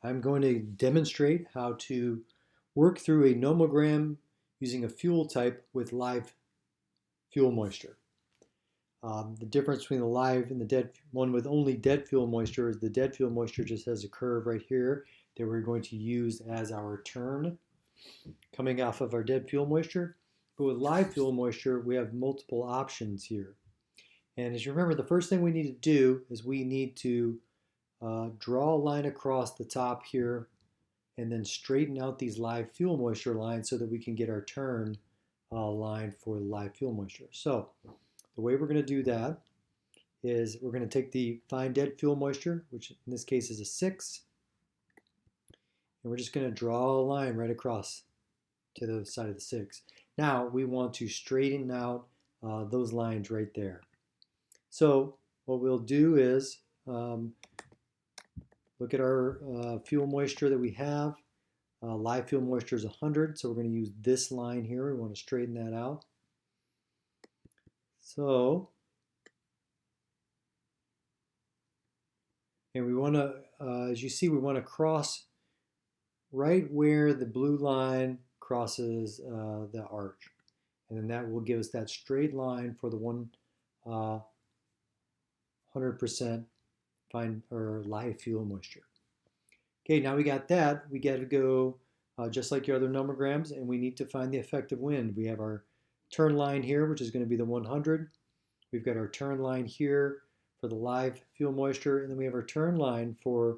I'm going to demonstrate how to work through a nomogram using a fuel type with live fuel moisture. The difference between the live and the dead one with only dead fuel moisture is the dead fuel moisture just has a curve right here that we're going to use as our turn coming off of our dead fuel moisture. But with live fuel moisture, we have multiple options here. And as you remember, the first thing we need to do is we need to draw a line across the top here and then straighten out these live fuel moisture lines so that we can get our turn line for the live fuel moisture. So the way we're going to do that is we're going to take the find dead fuel moisture, which in this case is a 6, and we're just going to draw a line right across to the side of the 6. Now we want to straighten out those lines right there. So what we'll do is look at our fuel moisture that we have. Live fuel moisture is 100, so we're going to use this line here. We want to straighten that out. So, and we want to, as you see, we want to cross right where the blue line crosses the arch. And then that will give us that straight line for the 100% fine or live fuel moisture. Okay, now we got that. We got to go just like your other nomograms, and we need to find the effective wind. We have our turn line here, which is going to be the 100. We've got our turn line here for the live fuel moisture, and then we have our turn line for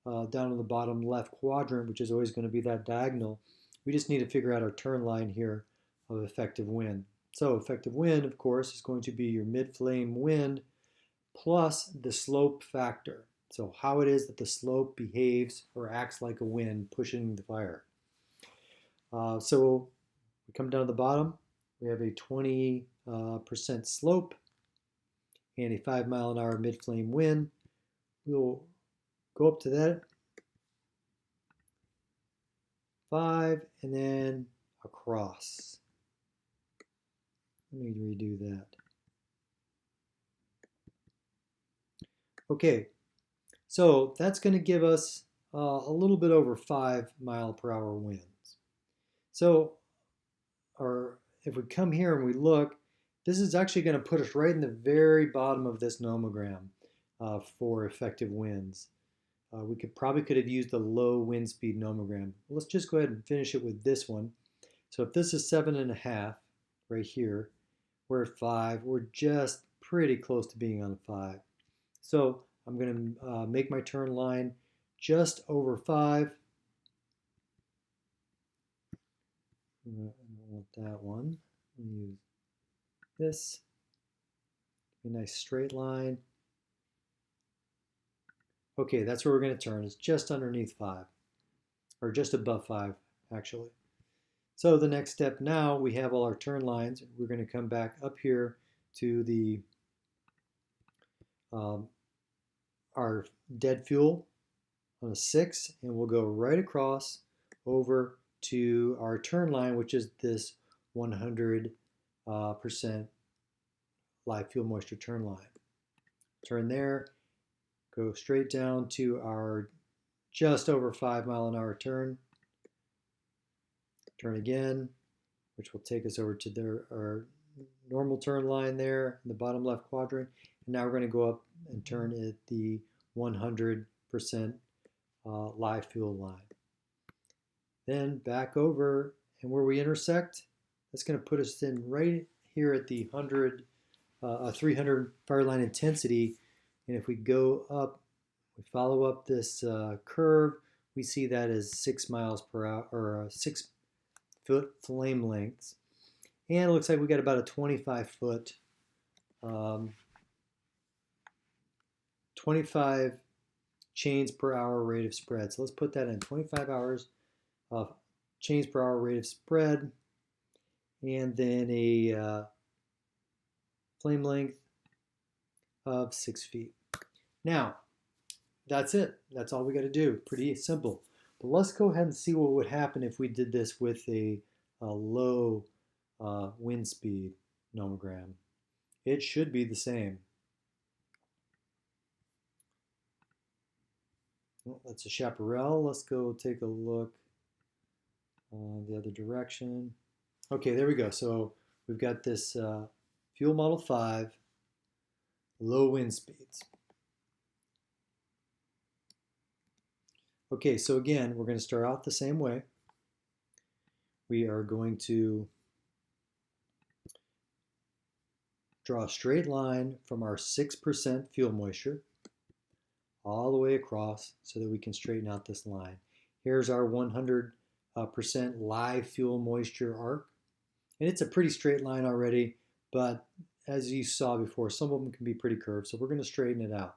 down in the bottom left quadrant, which is always going to be that diagonal. We just need to figure out our turn line here of effective wind. So effective wind, of course, is going to be your mid-flame wind plus the slope factor. So how it is that the slope behaves or acts like a wind pushing the fire. So we come down to the bottom. We have a 20% slope and a 5-mile-an-hour mid-flame wind. We'll go up to that 5 and then across. Let me redo that. Okay, so that's going to give us a little bit over 5-mile-per-hour winds. So, or if we come here and we look, this is actually going to put us right in the very bottom of this nomogram for effective winds. We probably could have used the low wind speed nomogram. Let's just go ahead and finish it with this one. So if this is 7.5 right here, we're at 5. We're just pretty close to being on 5. So I'm going to make my turn line just over 5. I don't want that one. I'm going to use this. A nice straight line. Okay, that's where we're going to turn. It's just underneath 5, or just above 5, actually. So the next step now, we have all our turn lines. We're going to come back up here to the our dead fuel on a 6, and we'll go right across over to our turn line, which is this 100% live fuel moisture turn line. Turn there, go straight down to our just over 5-mile-an-hour turn. Turn again, which will take us over to our normal turn line there in the bottom left quadrant. And now we're going to go up and turn at the 100% live fuel line. Then back over, and where we intersect, that's going to put us in right here at the 300 fire line intensity. And if we go up, we follow up this curve, we see that as 6 miles per hour, or 6 foot flame lengths. And it looks like we got about a 25 chains per hour rate of spread. So let's put that in 25 hours of chains per hour rate of spread, and then a flame length of 6 feet. Now, that's it. That's all we got to do. Pretty simple. But let's go ahead and see what would happen if we did this with a low wind speed nomogram. It should be the same. Oh, that's a chaparral. Let's go take a look the other direction. Okay, there we go. So we've got this Fuel Model 5, low wind speeds. Okay, so again, we're going to start out the same way. We are going to draw a straight line from our 6% fuel moisture all the way across so that we can straighten out this line. Here's our 100% live fuel moisture arc. And it's a pretty straight line already, but as you saw before, some of them can be pretty curved, so we're going to straighten it out.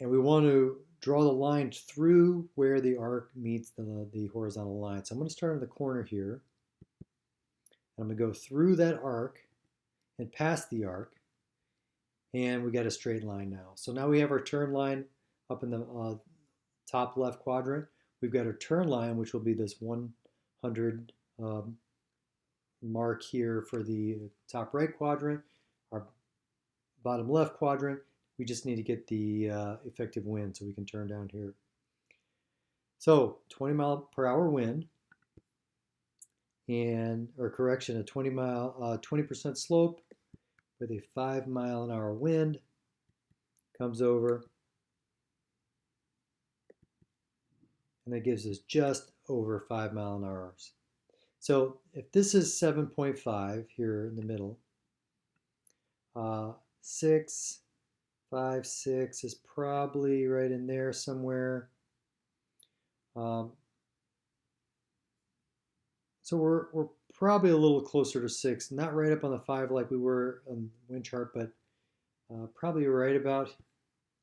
And we want to draw the line through where the arc meets the horizontal line. So I'm going to start in the corner here. I'm going to go through that arc and past the arc, and we got a straight line now. So now we have our turn line up in the top left quadrant. We've got our turn line, which will be this 100 mark here for the top right quadrant. Our bottom left quadrant, we just need to get the effective wind so we can turn down here. So 20 mile per hour wind, and or correction, a 20% slope with a 5 mile an hour wind comes over, and that gives us just over 5 mile an hour. So if this is 7.5 here in the middle, 6, 5, 6 is probably right in there somewhere. So we're probably a little closer to 6, not right up on the 5 like we were on the wind chart, but probably right about,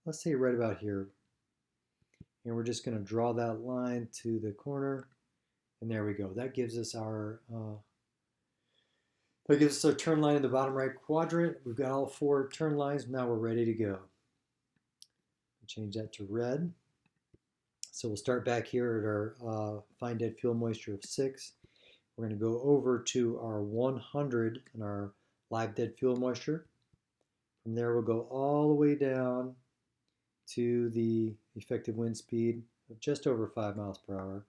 let's say right about here. And we're just going to draw that line to the corner, and there we go. That gives us our turn line in the bottom right quadrant. We've got all 4 turn lines. Now we're ready to go. Change that to red. So we'll start back here at our fine dead fuel moisture of 6. We're going to go over to our 100 and our live dead fuel moisture. From there, we'll go all the way down to the effective wind speed of just over 5 miles per hour.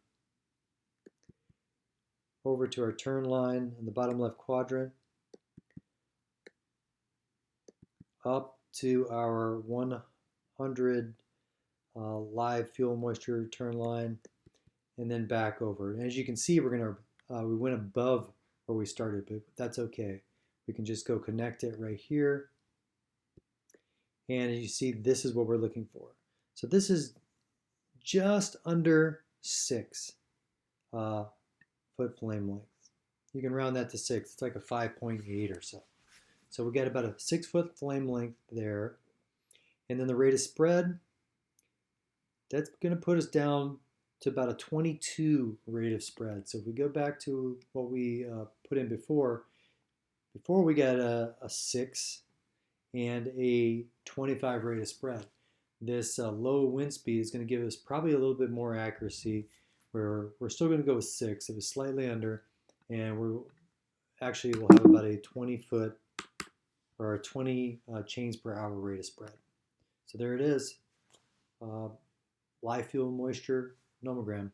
Over to our turn line in the bottom left quadrant. Up to our 100 live fuel moisture turn line, and then back over. And as you can see, we went above where we started, but that's okay. We can just go connect it right here. And as you see, this is what we're looking for. So this is just under 6 foot flame length. You can round that to 6. It's like a 5.8 or so. So we got about a 6 foot flame length there. And then the rate of spread, that's going to put us down to about a 22 rate of spread. So if we go back to what we put in before we got a 6 and a 25 rate of spread. This low wind speed is going to give us probably a little bit more accuracy, where we're still going to go with 6. It was slightly under, and we'll have about a 20 foot or a 20 chains per hour rate of spread. So there it is. Live fuel moisture nomogram.